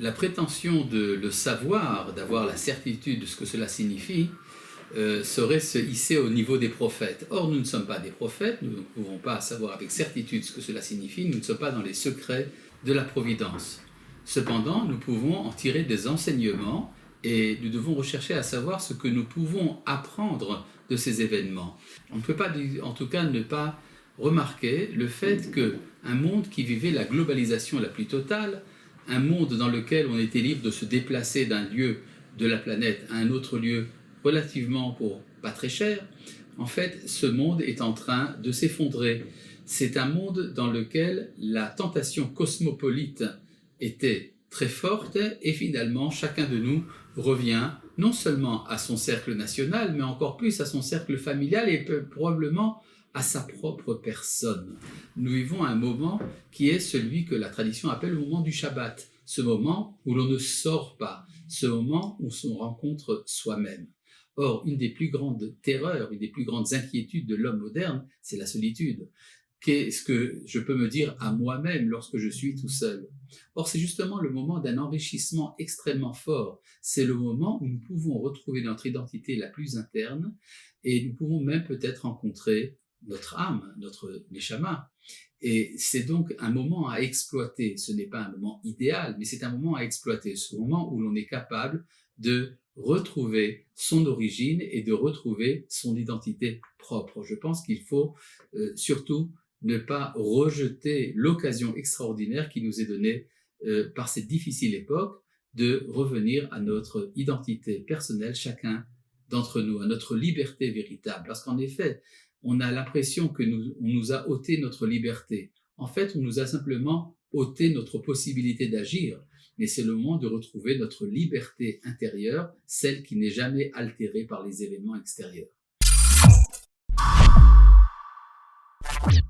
La prétention de le savoir, d'avoir la certitude de ce que cela signifie, serait se hisser au niveau des prophètes. Or, nous ne sommes pas des prophètes, nous ne pouvons pas savoir avec certitude ce que cela signifie, nous ne sommes pas dans les secrets de la providence. Cependant, nous pouvons en tirer des enseignements et nous devons rechercher à savoir ce que nous pouvons apprendre de ces événements. On ne peut pas, en tout cas, ne pas remarquer le fait qu'un monde qui vivait la globalisation la plus totale, un monde dans lequel on était libre de se déplacer d'un lieu de la planète à un autre lieu relativement pour pas très cher, en fait, ce monde est en train de s'effondrer. C'est un monde dans lequel la tentation cosmopolite était très forte et finalement, chacun de nous revient non seulement à son cercle national, mais encore plus à son cercle familial et probablement à sa propre personne. Nous vivons un moment qui est celui que la tradition appelle le moment du Shabbat, ce moment où l'on ne sort pas, ce moment où on rencontre soi-même. Or, une des plus grandes terreurs, une des plus grandes inquiétudes de l'homme moderne, c'est la solitude. Qu'est-ce que je peux me dire à moi-même lorsque je suis tout seul? Or, c'est justement le moment d'un enrichissement extrêmement fort. C'est le moment où nous pouvons retrouver notre identité la plus interne et nous pouvons même peut-être rencontrer notre âme, notre neshama. Et c'est donc un moment à exploiter. Ce n'est pas un moment idéal, mais c'est un moment à exploiter. Ce moment où l'on est capable de retrouver son origine et de retrouver son identité propre. Je pense qu'il faut surtout ne pas rejeter l'occasion extraordinaire qui nous est donnée par cette difficile époque de revenir à notre identité personnelle, chacun d'entre nous, à notre liberté véritable. Parce qu'en effet, on a l'impression que on nous a ôté notre liberté. En fait, on nous a simplement ôté notre possibilité d'agir. Mais c'est le moment de retrouver notre liberté intérieure, celle qui n'est jamais altérée par les événements extérieurs.